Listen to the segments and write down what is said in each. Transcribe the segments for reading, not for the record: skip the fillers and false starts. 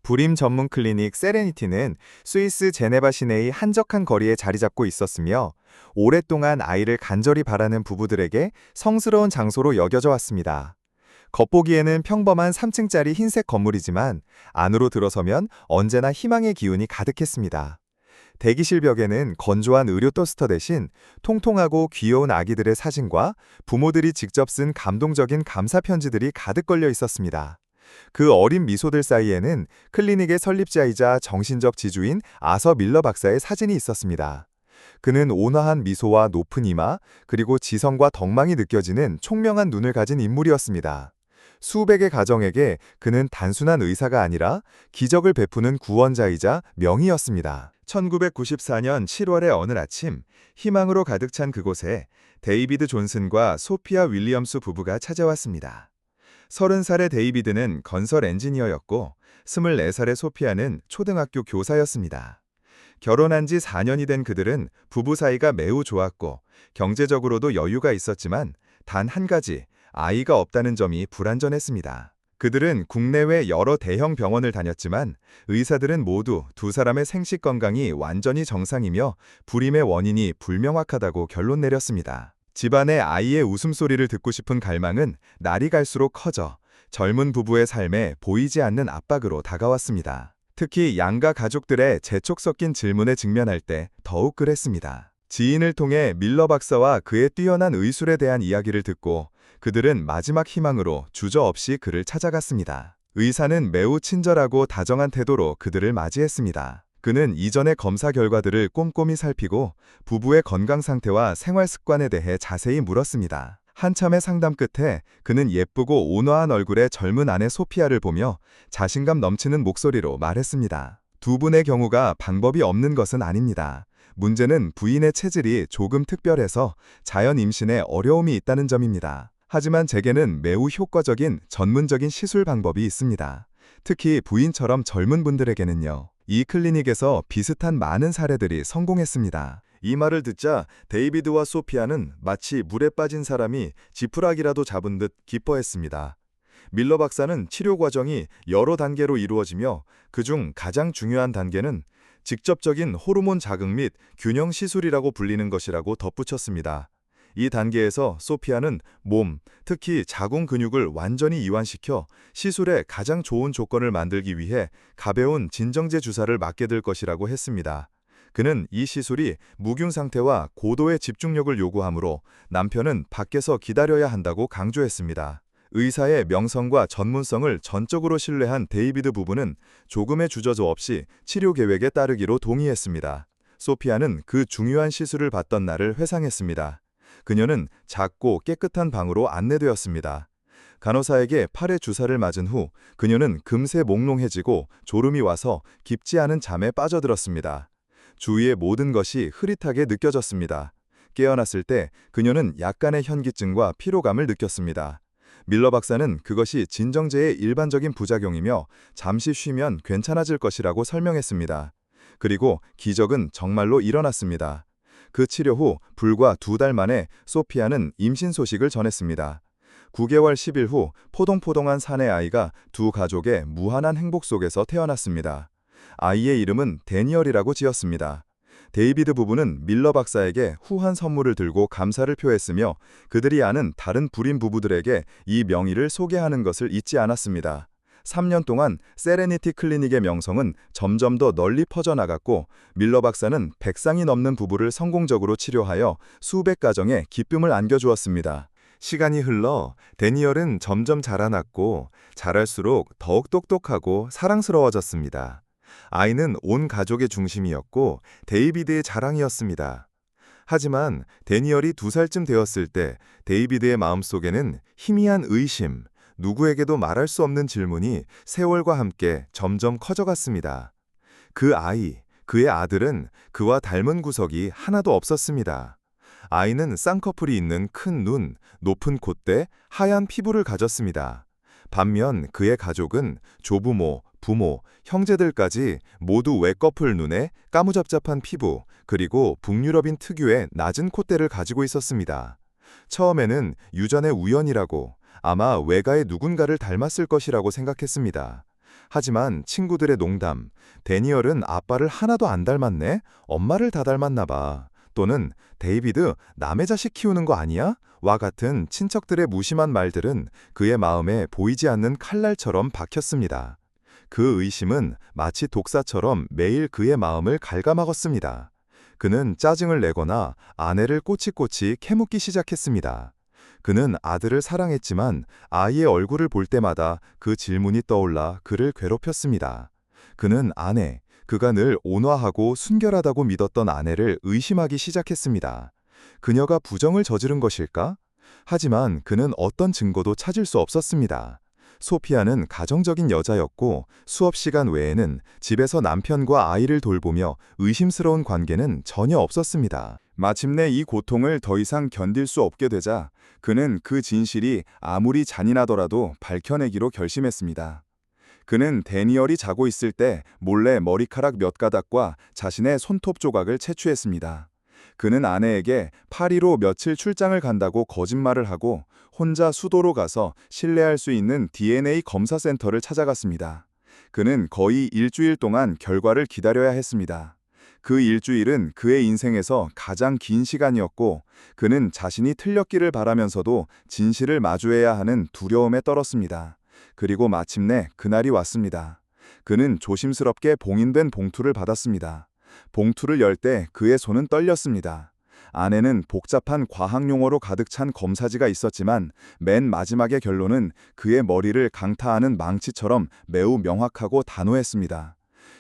불임 전문 클리닉 세레니티는 스위스 제네바 시내의 한적한 거리에 자리 잡고 있었으며 오랫동안 아이를 간절히 바라는 부부들에게 성스러운 장소로 여겨져 왔습니다. 겉보기에는 평범한 3층짜리 흰색 건물이지만 안으로 들어서면 언제나 희망의 기운이 가득했습니다. 대기실 벽에는 건조한 의료 토스터 대신 통통하고 귀여운 아기들의 사진과 부모들이 직접 쓴 감동적인 감사 편지들이 가득 걸려 있었습니다. 그 어린 미소들 사이에는 클리닉의 설립자이자 정신적 지주인 아서 밀러 박사의 사진이 있었습니다. 그는 온화한 미소와 높은 이마, 그리고 지성과 덕망이 느껴지는 총명한 눈을 가진 인물이었습니다. 수백의 가정에게 그는 단순한 의사가 아니라 기적을 베푸는 구원자이자 명의였습니다. 1994년 7월의 어느 아침, 희망으로 가득 찬 그곳에 데이비드 존슨과 소피아 윌리엄스 부부가 찾아왔습니다. 30살의 데이비드는 건설 엔지니어였고 24살의 소피아는 초등학교 교사였습니다. 결혼한 지 4년이 된 그들은 부부 사이가 매우 좋았고 경제적으로도 여유가 있었지만 단 한 가지, 아이가 없다는 점이 불완전했습니다. 그들은 국내외 여러 대형 병원을 다녔지만 의사들은 모두 두 사람의 생식 건강이 완전히 정상이며 불임의 원인이 불명확하다고 결론 내렸습니다. 집안의 아이의 웃음소리를 듣고 싶은 갈망은 날이 갈수록 커져 젊은 부부의 삶에 보이지 않는 압박으로 다가왔습니다. 특히 양가 가족들의 재촉 섞인 질문에 직면할 때 더욱 그랬습니다. 지인을 통해 밀러 박사와 그의 뛰어난 의술에 대한 이야기를 듣고 그들은 마지막 희망으로 주저없이 그를 찾아갔습니다. 의사는 매우 친절하고 다정한 태도로 그들을 맞이했습니다. 그는 이전의 검사 결과들을 꼼꼼히 살피고 부부의 건강 상태와 생활 습관에 대해 자세히 물었습니다. 한참의 상담 끝에 그는 예쁘고 온화한 얼굴의 젊은 아내 소피아를 보며 자신감 넘치는 목소리로 말했습니다. 두 분의 경우가 방법이 없는 것은 아닙니다. 문제는 부인의 체질이 조금 특별해서 자연 임신에 어려움이 있다는 점입니다. 하지만 제게는 매우 효과적인 전문적인 시술 방법이 있습니다. 특히 부인처럼 젊은 분들에게는요. 이 클리닉에서 비슷한 많은 사례들이 성공했습니다. 이 말을 듣자 데이비드와 소피아는 마치 물에 빠진 사람이 지푸라기라도 잡은 듯 기뻐했습니다. 밀러 박사는 치료 과정이 여러 단계로 이루어지며 그중 가장 중요한 단계는 직접적인 호르몬 자극 및 균형 시술이라고 불리는 것이라고 덧붙였습니다. 이 단계에서 소피아는 몸, 특히 자궁 근육을 완전히 이완시켜 시술에 가장 좋은 조건을 만들기 위해 가벼운 진정제 주사를 맞게 될 것이라고 했습니다. 그는 이 시술이 무균 상태와 고도의 집중력을 요구하므로 남편은 밖에서 기다려야 한다고 강조했습니다. 의사의 명성과 전문성을 전적으로 신뢰한 데이비드 부부는 조금의 주저도 없이 치료 계획에 따르기로 동의했습니다. 소피아는 그 중요한 시술을 받던 날을 회상했습니다. 그녀는 작고 깨끗한 방으로 안내되었습니다. 간호사에게 팔에 주사를 맞은 후 그녀는 금세 몽롱해지고 졸음이 와서 깊지 않은 잠에 빠져들었습니다. 주위의 모든 것이 흐릿하게 느껴졌습니다. 깨어났을 때 그녀는 약간의 현기증과 피로감을 느꼈습니다. 밀러 박사는 그것이 진정제의 일반적인 부작용이며 잠시 쉬면 괜찮아질 것이라고 설명했습니다. 그리고 기적은 정말로 일어났습니다. 그 치료 후 불과 2달 만에 소피아는 임신 소식을 전했습니다. 9개월 10일 후 포동포동한 사내 아이가 두 가족의 무한한 행복 속에서 태어났습니다. 아이의 이름은 데니얼이라고 지었습니다. 데이비드 부부는 밀러 박사에게 후한 선물을 들고 감사를 표했으며 그들이 아는 다른 불임 부부들에게 이 명의를 소개하는 것을 잊지 않았습니다. 3년 동안 세레니티 클리닉의 명성은 점점 더 널리 퍼져나갔고 밀러 박사는 100상이 넘는 부부를 성공적으로 치료하여 수백 가정에 기쁨을 안겨주었습니다. 시간이 흘러 데니얼은 점점 자라났고 자랄수록 더욱 똑똑하고 사랑스러워졌습니다. 아이는 온 가족의 중심이었고 데이비드의 자랑이었습니다. 하지만 데니얼이 2살쯤 되었을 때 데이비드의 마음속에는 희미한 의심, 누구에게도 말할 수 없는 질문이 세월과 함께 점점 커져갔습니다. 그 아이, 그의 아들은 그와 닮은 구석이 하나도 없었습니다. 아이는 쌍꺼풀이 있는 큰 눈, 높은 콧대, 하얀 피부를 가졌습니다. 반면 그의 가족은 조부모, 부모, 형제들까지 모두 외꺼풀 눈에 까무잡잡한 피부, 그리고 북유럽인 특유의 낮은 콧대를 가지고 있었습니다. 처음에는 유전의 우연이라고, 아마 외가의 누군가를 닮았을 것이라고 생각했습니다. 하지만 친구들의 농담, 데니얼은 아빠를 하나도 안 닮았네? 엄마를 다 닮았나 봐. 또는 데이비드, 남의 자식 키우는 거 아니야? 와 같은 친척들의 무심한 말들은 그의 마음에 보이지 않는 칼날처럼 박혔습니다. 그 의심은 마치 독사처럼 매일 그의 마음을 갉아먹었습니다. 그는 짜증을 내거나 아내를 꼬치꼬치 캐묻기 시작했습니다. 그는 아들을 사랑했지만 아이의 얼굴을 볼 때마다 그 질문이 떠올라 그를 괴롭혔습니다. 그는 그가 늘 온화하고 순결하다고 믿었던 아내를 의심하기 시작했습니다. 그녀가 부정을 저지른 것일까? 하지만 그는 어떤 증거도 찾을 수 없었습니다. 소피아는 가정적인 여자였고 수업 시간 외에는 집에서 남편과 아이를 돌보며 의심스러운 관계는 전혀 없었습니다. 마침내 이 고통을 더 이상 견딜 수 없게 되자 그는 그 진실이 아무리 잔인하더라도 밝혀내기로 결심했습니다. 그는 데니얼이 자고 있을 때 몰래 머리카락 몇 가닥과 자신의 손톱 조각을 채취했습니다. 그는 아내에게 파리로 며칠 출장을 간다고 거짓말을 하고 혼자 수도로 가서 신뢰할 수 있는 DNA 검사 센터를 찾아갔습니다. 그는 거의 일주일 동안 결과를 기다려야 했습니다. 그 일주일은 그의 인생에서 가장 긴 시간이었고 그는 자신이 틀렸기를 바라면서도 진실을 마주해야 하는 두려움에 떨었습니다. 그리고 마침내 그날이 왔습니다. 그는 조심스럽게 봉인된 봉투를 받았습니다. 봉투를 열 때 그의 손은 떨렸습니다. 안에는 복잡한 과학 용어로 가득 찬 검사지가 있었지만 맨 마지막의 결론은 그의 머리를 강타하는 망치처럼 매우 명확하고 단호했습니다.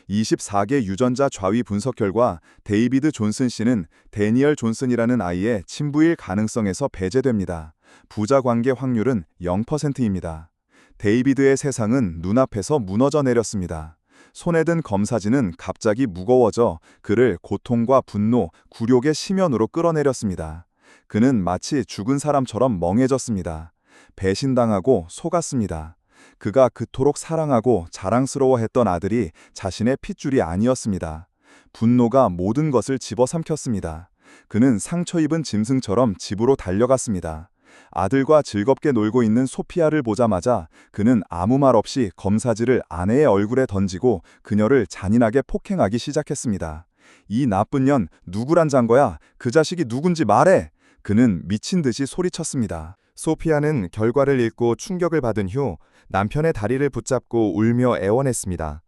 24개 유전자 좌위 분석 결과 데이비드 존슨 씨는 데니얼 존슨이라는 아이의 친부일 가능성에서 배제됩니다. 부자 관계 확률은 0%입니다. 데이비드의 세상은 눈앞에서 무너져 내렸습니다. 손에 든 검사지는 갑자기 무거워져 그를 고통과 분노, 굴욕의 심연으로 끌어내렸습니다. 그는 마치 죽은 사람처럼 멍해졌습니다. 배신당하고 속았습니다. 그가 그토록 사랑하고 자랑스러워했던 아들이 자신의 핏줄이 아니었습니다. 분노가 모든 것을 집어삼켰습니다. 그는 상처 입은 짐승처럼 집으로 달려갔습니다. 아들과 즐겁게 놀고 있는 소피아를 보자마자 그는 아무 말 없이 검사지를 아내의 얼굴에 던지고 그녀를 잔인하게 폭행하기 시작했습니다. 이 나쁜 년, 누구란 잔거야? 그 자식이 누군지 말해! 그는 미친 듯이 소리쳤습니다. 소피아는 결과를 읽고 충격을 받은 후 남편의 다리를 붙잡고 울며 애원했습니다.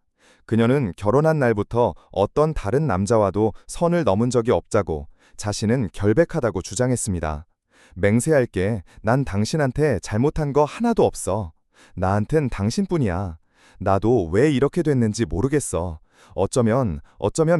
그녀는 결혼한 날부터 어떤 다른 남자와도 선을 넘은 적이 없자고 자신은 결백하다고 주장했습니다. 맹세할게. 난 당신한테 잘못한 거 하나도 없어. 나한텐 당신뿐이야. 나도 왜 이렇게 됐는지 모르겠어. 어쩌면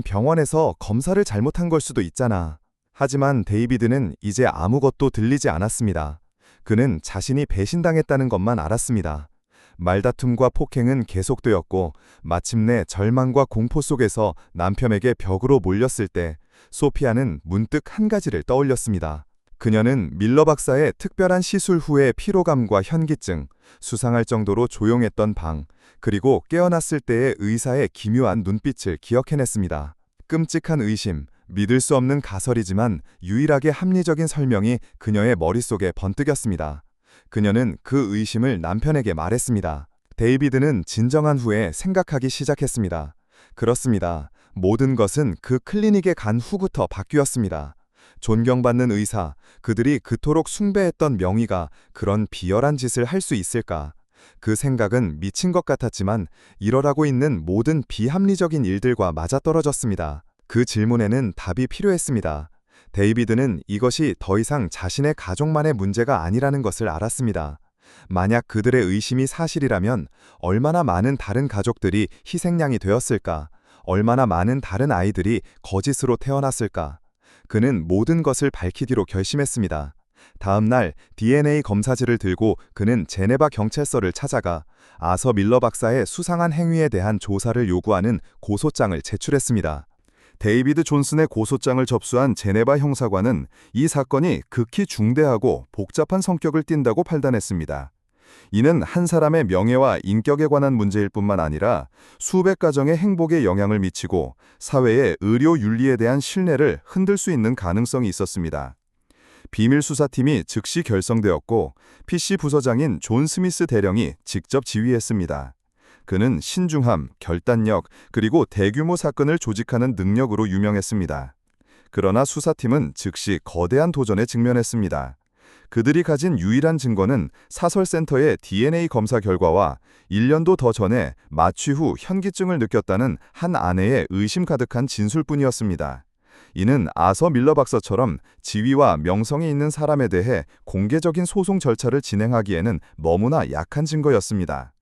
병원에서 검사를 잘못한 걸 수도 있잖아. 하지만 데이비드는 이제 아무것도 들리지 않았습니다. 그는 자신이 배신당했다는 것만 알았습니다. 말다툼과 폭행은 계속되었고 마침내 절망과 공포 속에서 남편에게 벽으로 몰렸을 때 소피아는 문득 한 가지를 떠올렸습니다. 그녀는 밀러 박사의 특별한 시술 후의 피로감과 현기증, 수상할 정도로 조용했던 방, 그리고 깨어났을 때의 의사의 기묘한 눈빛을 기억해냈습니다. 끔찍한 의심, 믿을 수 없는 가설이지만 유일하게 합리적인 설명이 그녀의 머릿속에 번뜩였습니다. 그녀는 그 의심을 남편에게 말했습니다. 데이비드는 진정한 후에 생각하기 시작했습니다. 그렇습니다. 모든 것은 그 클리닉에 간 후부터 바뀌었습니다. 존경받는 의사, 그들이 그토록 숭배했던 명의가 그런 비열한 짓을 할 수 있을까? 그 생각은 미친 것 같았지만 일어나고 있는 모든 비합리적인 일들과 맞아떨어졌습니다. 그 질문에는 답이 필요했습니다. 데이비드는 이것이 더 이상 자신의 가족만의 문제가 아니라는 것을 알았습니다. 만약 그들의 의심이 사실이라면 얼마나 많은 다른 가족들이 희생양이 되었을까? 얼마나 많은 다른 아이들이 거짓으로 태어났을까? 그는 모든 것을 밝히기로 결심했습니다. 다음 날 DNA 검사지를 들고 그는 제네바 경찰서를 찾아가 아서 밀러 박사의 수상한 행위에 대한 조사를 요구하는 고소장을 제출했습니다. 데이비드 존슨의 고소장을 접수한 제네바 형사관은 이 사건이 극히 중대하고 복잡한 성격을 띈다고 판단했습니다. 이는 한 사람의 명예와 인격에 관한 문제일 뿐만 아니라 수백 가정의 행복에 영향을 미치고 사회의 의료 윤리에 대한 신뢰를 흔들 수 있는 가능성이 있었습니다. 비밀 수사팀이 즉시 결성되었고 PC 부서장인 존 스미스 대령이 직접 지휘했습니다. 그는 신중함, 결단력, 그리고 대규모 사건을 조직하는 능력으로 유명했습니다. 그러나 수사팀은 즉시 거대한 도전에 직면했습니다. 그들이 가진 유일한 증거는 사설센터의 DNA 검사 결과와 1년도 더 전에 마취 후 현기증을 느꼈다는 한 아내의 의심 가득한 진술뿐이었습니다. 이는 아서 밀러 박사처럼 지위와 명성이 있는 사람에 대해 공개적인 소송 절차를 진행하기에는 너무나 약한 증거였습니다.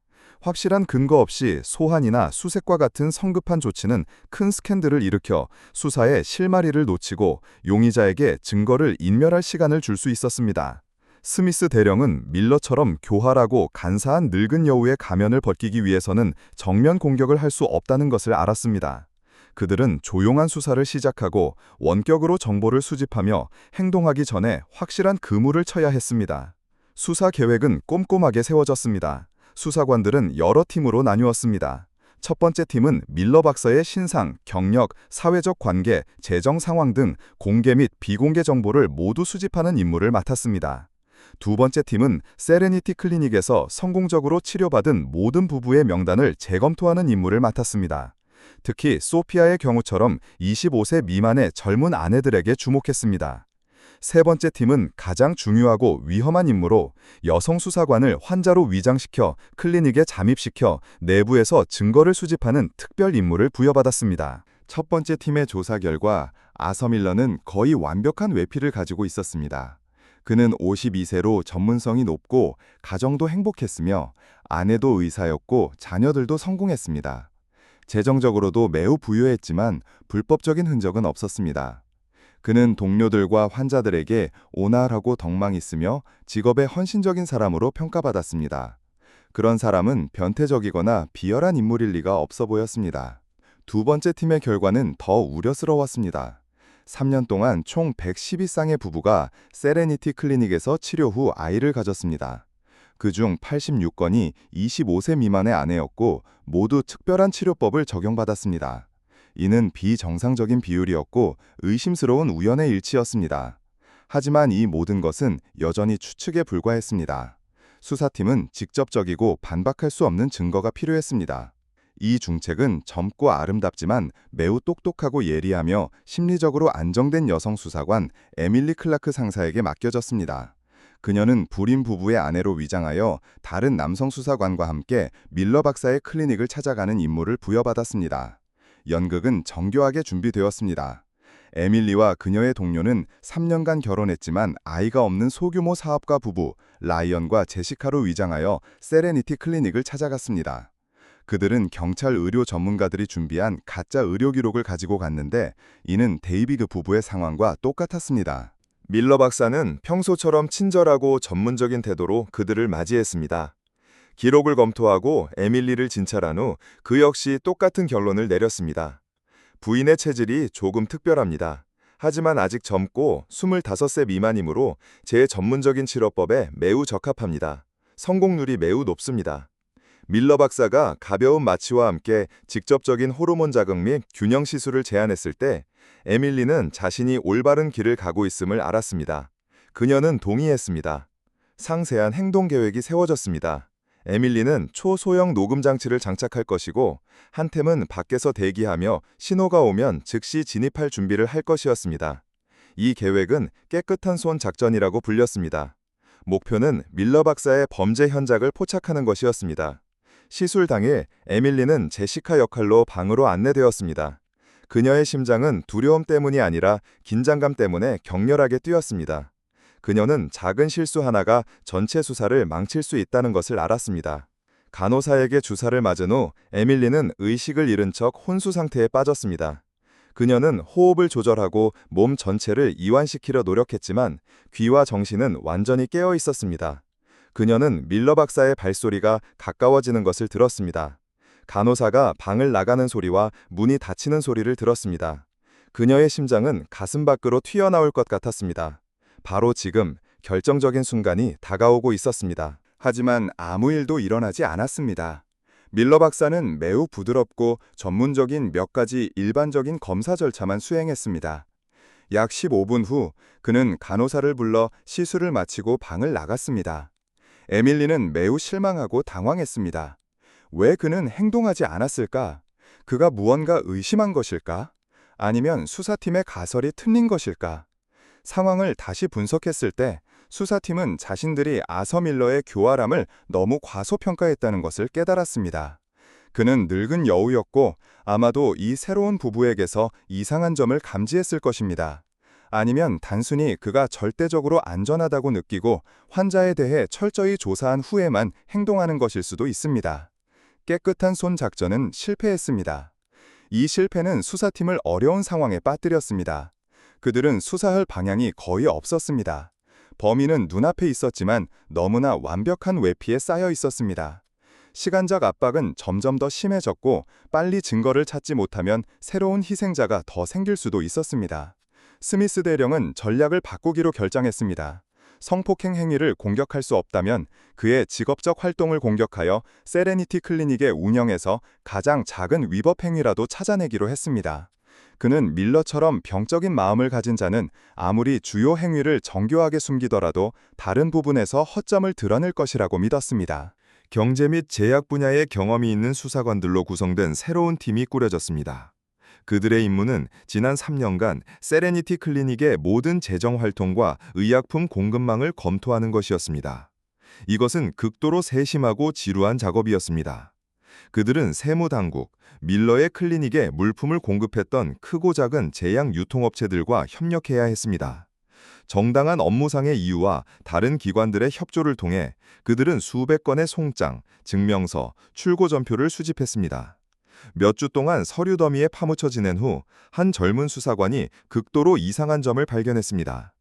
확실한 근거 없이 소환이나 수색과 같은 성급한 조치는 큰 스캔들을 일으켜 수사의 실마리를 놓치고 용의자에게 증거를 인멸할 시간을 줄 수 있었습니다. 스미스 대령은 밀러처럼 교활하고 간사한 늙은 여우의 가면을 벗기기 위해서는 정면 공격을 할 수 없다는 것을 알았습니다. 그들은 조용한 수사를 시작하고 원격으로 정보를 수집하며 행동하기 전에 확실한 그물을 쳐야 했습니다. 수사 계획은 꼼꼼하게 세워졌습니다. 수사관들은 여러 팀으로 나뉘었습니다. 첫 번째 팀은 밀러 박사의 신상, 경력, 사회적 관계, 재정 상황 등 공개 및 비공개 정보를 모두 수집하는 임무를 맡았습니다. 두 번째 팀은 세레니티 클리닉에서 성공적으로 치료받은 모든 부부의 명단을 재검토하는 임무를 맡았습니다. 특히 소피아의 경우처럼 25세 미만의 젊은 아내들에게 주목했습니다. 세 번째 팀은 가장 중요하고 위험한 임무로 여성 수사관을 환자로 위장시켜 클리닉에 잠입시켜 내부에서 증거를 수집하는 특별 임무를 부여받았습니다. 첫 번째 팀의 조사 결과 아서 밀러는 거의 완벽한 외피를 가지고 있었습니다. 그는 52세로 전문성이 높고 가정도 행복했으며 아내도 의사였고 자녀들도 성공했습니다. 재정적으로도 매우 부유했지만 불법적인 흔적은 없었습니다. 그는 동료들과 환자들에게 온화하고 덕망 있으며 직업에 헌신적인 사람으로 평가받았습니다. 그런 사람은 변태적이거나 비열한 인물일 리가 없어 보였습니다. 두 번째 팀의 결과는 더 우려스러웠습니다. 3년 동안 총 112쌍의 부부가 세레니티 클리닉에서 치료 후 아이를 가졌습니다. 그중 86건이 25세 미만의 아내였고 모두 특별한 치료법을 적용받았습니다. 이는 비정상적인 비율이었고 의심스러운 우연의 일치였습니다. 하지만 이 모든 것은 여전히 추측에 불과했습니다. 수사팀은 직접적이고 반박할 수 없는 증거가 필요했습니다. 이 중책은 젊고 아름답지만 매우 똑똑하고 예리하며 심리적으로 안정된 여성 수사관 에밀리 클라크 상사에게 맡겨졌습니다. 그녀는 불임 부부의 아내로 위장하여 다른 남성 수사관과 함께 밀러 박사의 클리닉을 찾아가는 임무를 부여받았습니다. 연극은 정교하게 준비되었습니다. 에밀리와 그녀의 동료는 3년간 결혼했지만 아이가 없는 소규모 사업가 부부 라이언과 제시카로 위장하여 세레니티 클리닉을 찾아갔습니다. 그들은 경찰 의료 전문가들이 준비한 가짜 의료 기록을 가지고 갔는데 이는 데이비드 부부의 상황과 똑같았습니다. 밀러 박사는 평소처럼 친절하고 전문적인 태도로 그들을 맞이했습니다. 기록을 검토하고 에밀리를 진찰한 후 그 역시 똑같은 결론을 내렸습니다. 부인의 체질이 조금 특별합니다. 하지만 아직 젊고 25세 미만이므로 제 전문적인 치료법에 매우 적합합니다. 성공률이 매우 높습니다. 밀러 박사가 가벼운 마취와 함께 직접적인 호르몬 자극 및 균형 시술을 제안했을 때 에밀리는 자신이 올바른 길을 가고 있음을 알았습니다. 그녀는 동의했습니다. 상세한 행동 계획이 세워졌습니다. 에밀리는 초소형 녹음 장치를 장착할 것이고 한 팀은 밖에서 대기하며 신호가 오면 즉시 진입할 준비를 할 것이었습니다. 이 계획은 깨끗한 손 작전이라고 불렸습니다. 목표는 밀러 박사의 범죄 현장을 포착하는 것이었습니다. 시술 당일 에밀리는 제시카 역할로 방으로 안내되었습니다. 그녀의 심장은 두려움 때문이 아니라 긴장감 때문에 격렬하게 뛰었습니다. 그녀는 작은 실수 하나가 전체 수사를 망칠 수 있다는 것을 알았습니다. 간호사에게 주사를 맞은 후 에밀리는 의식을 잃은 척 혼수 상태에 빠졌습니다. 그녀는 호흡을 조절하고 몸 전체를 이완시키려 노력했지만 귀와 정신은 완전히 깨어 있었습니다. 그녀는 밀러 박사의 발소리가 가까워지는 것을 들었습니다. 간호사가 방을 나가는 소리와 문이 닫히는 소리를 들었습니다. 그녀의 심장은 가슴 밖으로 튀어나올 것 같았습니다. 바로 지금 결정적인 순간이 다가오고 있었습니다. 하지만 아무 일도 일어나지 않았습니다. 밀러 박사는 매우 부드럽고 전문적인 몇 가지 일반적인 검사 절차만 수행했습니다. 약 15분 후 그는 간호사를 불러 시술을 마치고 방을 나갔습니다. 에밀리는 매우 실망하고 당황했습니다. 왜 그는 행동하지 않았을까? 그가 무언가 의심한 것일까? 아니면 수사팀의 가설이 틀린 것일까? 상황을 다시 분석했을 때 수사팀은 자신들이 아서 밀러의 교활함을 너무 과소평가했다는 것을 깨달았습니다. 그는 늙은 여우였고 아마도 이 새로운 부부에게서 이상한 점을 감지했을 것입니다. 아니면 단순히 그가 절대적으로 안전하다고 느끼고 환자에 대해 철저히 조사한 후에만 행동하는 것일 수도 있습니다. 깨끗한 손 작전은 실패했습니다. 이 실패는 수사팀을 어려운 상황에 빠뜨렸습니다. 그들은 수사할 방향이 거의 없었습니다. 범인은 눈앞에 있었지만 너무나 완벽한 외피에 쌓여 있었습니다. 시간적 압박은 점점 더 심해졌고 빨리 증거를 찾지 못하면 새로운 희생자가 더 생길 수도 있었습니다. 스미스 대령은 전략을 바꾸기로 결정했습니다. 성폭행 행위를 공격할 수 없다면 그의 직업적 활동을 공격하여 세레니티 클리닉의 운영에서 가장 작은 위법 행위라도 찾아내기로 했습니다. 그는 밀러처럼 병적인 마음을 가진 자는 아무리 주요 행위를 정교하게 숨기더라도 다른 부분에서 허점을 드러낼 것이라고 믿었습니다. 경제 및 제약 분야의 경험이 있는 수사관들로 구성된 새로운 팀이 꾸려졌습니다. 그들의 임무는 지난 3년간 세레니티 클리닉의 모든 재정 활동과 의약품 공급망을 검토하는 것이었습니다. 이것은 극도로 세심하고 지루한 작업이었습니다. 그들은 세무당국, 밀러의 클리닉에 물품을 공급했던 크고 작은 제약 유통업체들과 협력해야 했습니다. 정당한 업무상의 이유와 다른 기관들의 협조를 통해 그들은 수백 건의 송장, 증명서, 출고 전표를 수집했습니다. 몇 주 동안 서류 더미에 파묻혀 지낸 후 한 젊은 수사관이 극도로 이상한 점을 발견했습니다.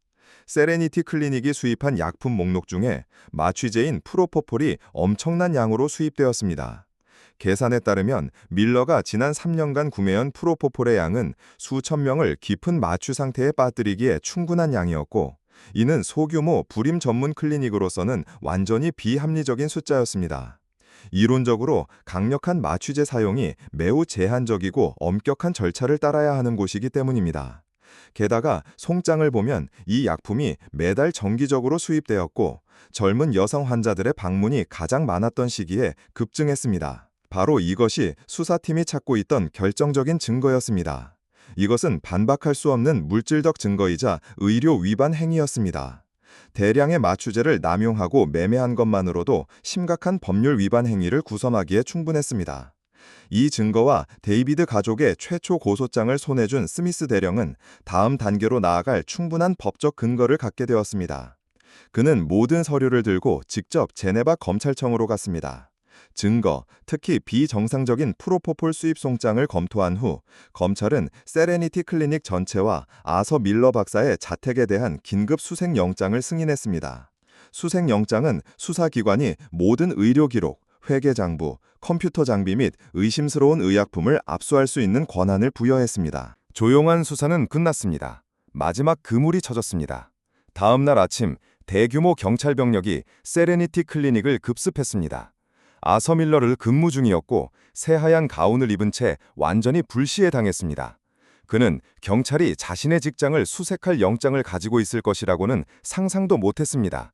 세레니티 클리닉이 수입한 약품 목록 중에 마취제인 프로포폴이 엄청난 양으로 수입되었습니다. 계산에 따르면 밀러가 지난 3년간 구매한 프로포폴의 양은 수천 명을 깊은 마취 상태에 빠뜨리기에 충분한 양이었고, 이는 소규모 불임 전문 클리닉으로서는 완전히 비합리적인 숫자였습니다. 이론적으로 강력한 마취제 사용이 매우 제한적이고 엄격한 절차를 따라야 하는 곳이기 때문입니다. 게다가 송장을 보면 이 약품이 매달 정기적으로 수입되었고 젊은 여성 환자들의 방문이 가장 많았던 시기에 급증했습니다. 바로 이것이 수사팀이 찾고 있던 결정적인 증거였습니다. 이것은 반박할 수 없는 물질적 증거이자 의료 위반 행위였습니다. 대량의 마취제를 남용하고 매매한 것만으로도 심각한 법률 위반 행위를 구성하기에 충분했습니다. 이 증거와 데이비드 가족의 최초 고소장을 손에 준 스미스 대령은 다음 단계로 나아갈 충분한 법적 근거를 갖게 되었습니다. 그는 모든 서류를 들고 직접 제네바 검찰청으로 갔습니다. 증거, 특히 비정상적인 프로포폴 수입 송장을 검토한 후 검찰은 세레니티 클리닉 전체와 아서 밀러 박사의 자택에 대한 긴급 수색영장을 승인했습니다. 수색영장은 수사기관이 모든 의료 기록, 회계 장부, 컴퓨터 장비 및 의심스러운 의약품을 압수할 수 있는 권한을 부여했습니다. 조용한 수사는 끝났습니다. 마지막 그물이 쳐졌습니다. 다음 날 아침 대규모 경찰 병력이 세레니티 클리닉을 급습했습니다. 아서 밀러를 근무 중이었고 새하얀 가운을 입은 채 완전히 불시에 당했습니다. 그는 경찰이 자신의 직장을 수색할 영장을 가지고 있을 것이라고는 상상도 못했습니다.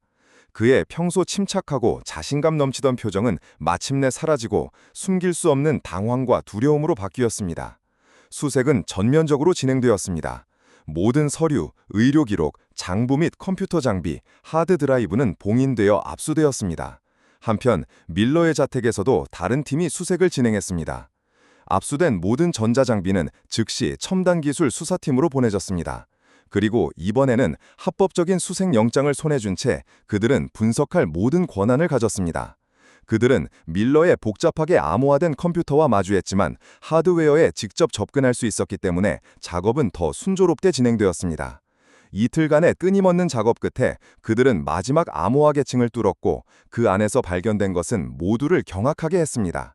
그의 평소 침착하고 자신감 넘치던 표정은 마침내 사라지고 숨길 수 없는 당황과 두려움으로 바뀌었습니다. 수색은 전면적으로 진행되었습니다. 모든 서류, 의료 기록, 장부 및 컴퓨터 장비, 하드 드라이브는 봉인되어 압수되었습니다. 한편 밀러의 자택에서도 다른 팀이 수색을 진행했습니다. 압수된 모든 전자장비는 즉시 첨단기술 수사팀으로 보내졌습니다. 그리고 이번에는 합법적인 수색영장을 손에 쥔 채 그들은 분석할 모든 권한을 가졌습니다. 그들은 밀러의 복잡하게 암호화된 컴퓨터와 마주했지만 하드웨어에 직접 접근할 수 있었기 때문에 작업은 더 순조롭게 진행되었습니다. 이틀간의 끊임없는 작업 끝에 그들은 마지막 암호화 계층을 뚫었고 그 안에서 발견된 것은 모두를 경악하게 했습니다.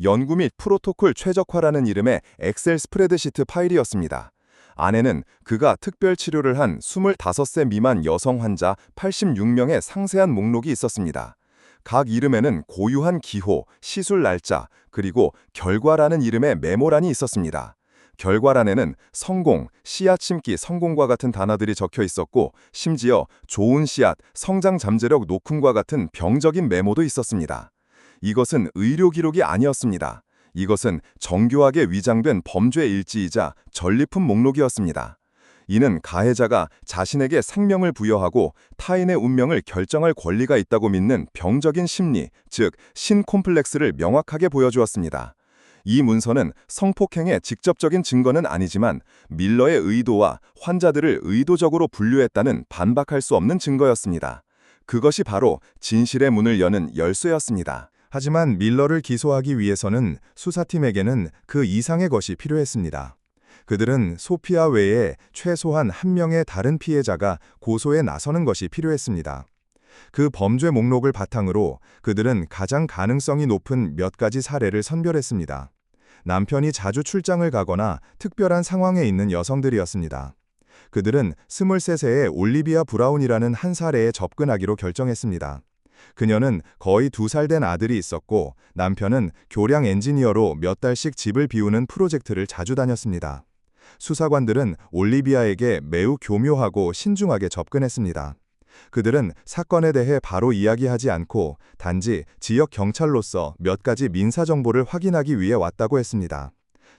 연구 및 프로토콜 최적화라는 이름의 엑셀 스프레드시트 파일이었습니다. 안에는 그가 특별 치료를 한 25세 미만 여성 환자 86명의 상세한 목록이 있었습니다. 각 이름에는 고유한 기호, 시술 날짜, 그리고 결과라는 이름의 메모란이 있었습니다. 결과란에는 성공, 씨앗 심기 성공과 같은 단어들이 적혀 있었고 심지어 좋은 씨앗, 성장 잠재력 높음과 같은 병적인 메모도 있었습니다. 이것은 의료 기록이 아니었습니다. 이것은 정교하게 위장된 범죄 일지이자 전리품 목록이었습니다. 이는 가해자가 자신에게 생명을 부여하고 타인의 운명을 결정할 권리가 있다고 믿는 병적인 심리, 즉 신콤플렉스를 명확하게 보여주었습니다. 이 문서는 성폭행의 직접적인 증거는 아니지만 밀러의 의도와 환자들을 의도적으로 분류했다는 반박할 수 없는 증거였습니다. 그것이 바로 진실의 문을 여는 열쇠였습니다. 하지만 밀러를 기소하기 위해서는 수사팀에게는 그 이상의 것이 필요했습니다. 그들은 소피아 외에 최소한 한 명의 다른 피해자가 고소에 나서는 것이 필요했습니다. 그 범죄 목록을 바탕으로 그들은 가장 가능성이 높은 몇 가지 사례를 선별했습니다. 남편이 자주 출장을 가거나 특별한 상황에 있는 여성들이었습니다. 그들은 23세의 올리비아 브라운이라는 한 사례에 접근하기로 결정했습니다. 그녀는 거의 2살 된 아들이 있었고 남편은 교량 엔지니어로 몇 달씩 집을 비우는 프로젝트를 자주 다녔습니다. 수사관들은 올리비아에게 매우 교묘하고 신중하게 접근했습니다. 그들은 사건에 대해 바로 이야기하지 않고 단지 지역 경찰로서 몇 가지 민사 정보를 확인하기 위해 왔다고 했습니다.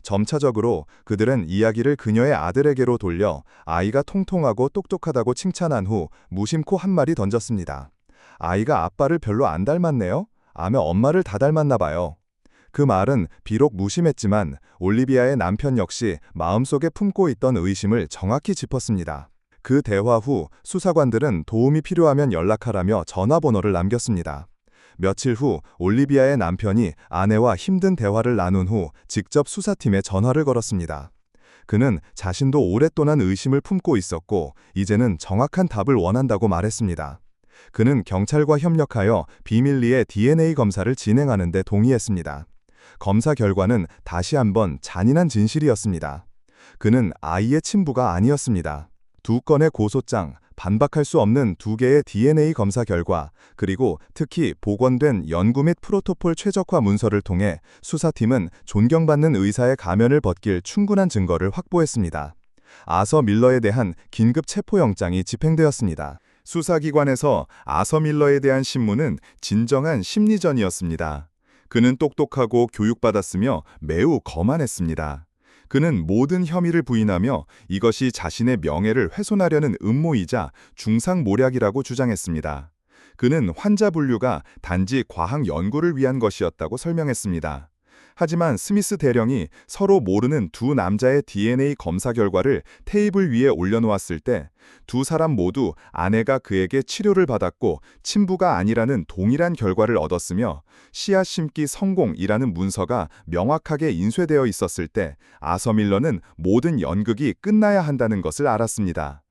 점차적으로 그들은 이야기를 그녀의 아들에게로 돌려 아이가 통통하고 똑똑하다고 칭찬한 후 무심코 한 말이 던졌습니다. 아이가 아빠를 별로 안 닮았네요? 아마 엄마를 다 닮았나 봐요. 그 말은 비록 무심했지만 올리비아의 남편 역시 마음속에 품고 있던 의심을 정확히 짚었습니다. 그 대화 후 수사관들은 도움이 필요하면 연락하라며 전화번호를 남겼습니다. 며칠 후 올리비아의 남편이 아내와 힘든 대화를 나눈 후 직접 수사팀에 전화를 걸었습니다. 그는 자신도 오랫동안 의심을 품고 있었고 이제는 정확한 답을 원한다고 말했습니다. 그는 경찰과 협력하여 비밀리에 DNA 검사를 진행하는 데 동의했습니다. 검사 결과는 다시 한번 잔인한 진실이었습니다. 그는 아이의 친부가 아니었습니다. 2건의 고소장, 반박할 수 없는 2개의 DNA 검사 결과, 그리고 특히 복원된 연구 및 프로토콜 최적화 문서를 통해 수사팀은 존경받는 의사의 가면을 벗길 충분한 증거를 확보했습니다. 아서 밀러에 대한 긴급 체포영장이 집행되었습니다. 수사기관에서 아서 밀러에 대한 신문은 진정한 심리전이었습니다. 그는 똑똑하고 교육받았으며 매우 거만했습니다. 그는 모든 혐의를 부인하며 이것이 자신의 명예를 훼손하려는 음모이자 중상모략이라고 주장했습니다. 그는 환자 분류가 단지 과학 연구를 위한 것이었다고 설명했습니다. 하지만 스미스 대령이 서로 모르는 2 남자의 DNA 검사 결과를 테이블 위에 올려놓았을 때 2 사람 모두 아내가 그에게 치료를 받았고 친부가 아니라는 동일한 결과를 얻었으며 씨앗 심기 성공이라는 문서가 명확하게 인쇄되어 있었을 때 아서 밀러는 모든 연극이 끝나야 한다는 것을 알았습니다.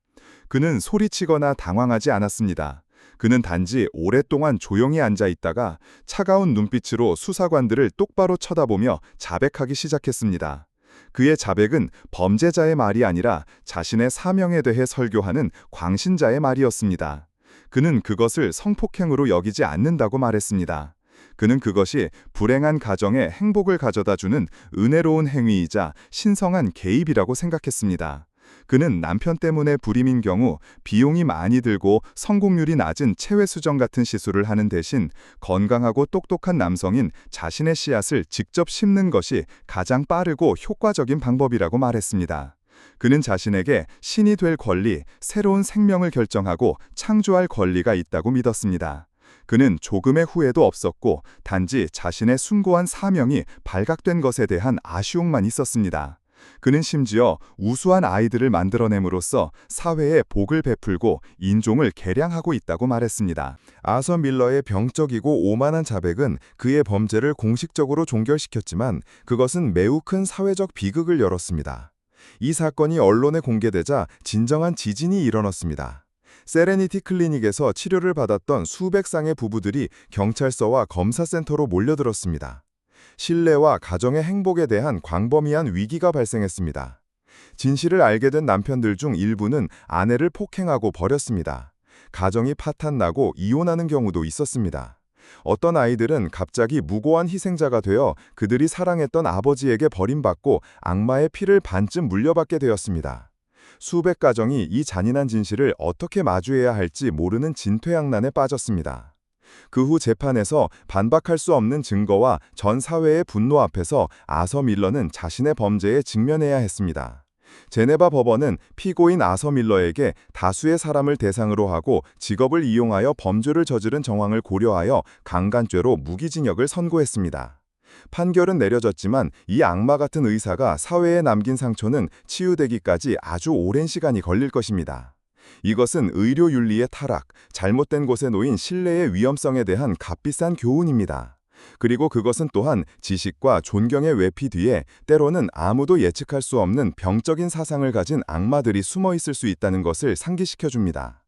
그는 소리치거나 당황하지 않았습니다. 그는 단지 오랫동안 조용히 앉아 있다가 차가운 눈빛으로 수사관들을 똑바로 쳐다보며 자백하기 시작했습니다. 그의 자백은 범죄자의 말이 아니라 자신의 사명에 대해 설교하는 광신자의 말이었습니다. 그는 그것을 성폭행으로 여기지 않는다고 말했습니다. 그는 그것이 불행한 가정에 행복을 가져다주는 은혜로운 행위이자 신성한 개입이라고 생각했습니다. 그는 남편 때문에 불임인 경우 비용이 많이 들고 성공률이 낮은 체외 수정 같은 시술을 하는 대신 건강하고 똑똑한 남성인 자신의 씨앗을 직접 심는 것이 가장 빠르고 효과적인 방법이라고 말했습니다. 그는 자신에게 신이 될 권리, 새로운 생명을 결정하고 창조할 권리가 있다고 믿었습니다. 그는 조금의 후회도 없었고 단지 자신의 숭고한 사명이 발각된 것에 대한 아쉬움만 있었습니다. 그는 심지어 우수한 아이들을 만들어냄으로써 사회에 복을 베풀고 인종을 개량하고 있다고 말했습니다. 아서 밀러의 병적이고 오만한 자백은 그의 범죄를 공식적으로 종결시켰지만 그것은 매우 큰 사회적 비극을 열었습니다. 이 사건이 언론에 공개되자 진정한 지진이 일어났습니다. 세레니티 클리닉에서 치료를 받았던 수백 쌍의 부부들이 경찰서와 검사센터로 몰려들었습니다. 신뢰와 가정의 행복에 대한 광범위한 위기가 발생했습니다. 진실을 알게 된 남편들 중 일부는 아내를 폭행하고 버렸습니다. 가정이 파탄나고 이혼하는 경우도 있었습니다. 어떤 아이들은 갑자기 무고한 희생자가 되어 그들이 사랑했던 아버지에게 버림받고 악마의 피를 반쯤 물려받게 되었습니다. 수백 가정이 이 잔인한 진실을 어떻게 마주해야 할지 모르는 진퇴양난에 빠졌습니다. 그 후 재판에서 반박할 수 없는 증거와 전 사회의 분노 앞에서 아서 밀러는 자신의 범죄에 직면해야 했습니다. 제네바 법원은 피고인 아서 밀러에게 다수의 사람을 대상으로 하고 직업을 이용하여 범죄를 저지른 정황을 고려하여 강간죄로 무기징역을 선고했습니다. 판결은 내려졌지만 이 악마 같은 의사가 사회에 남긴 상처는 치유되기까지 아주 오랜 시간이 걸릴 것입니다. 이것은 의료 윤리의 타락, 잘못된 곳에 놓인 신뢰의 위험성에 대한 값비싼 교훈입니다. 그리고 그것은 또한 지식과 존경의 외피 뒤에 때로는 아무도 예측할 수 없는 병적인 사상을 가진 악마들이 숨어 있을 수 있다는 것을 상기시켜 줍니다.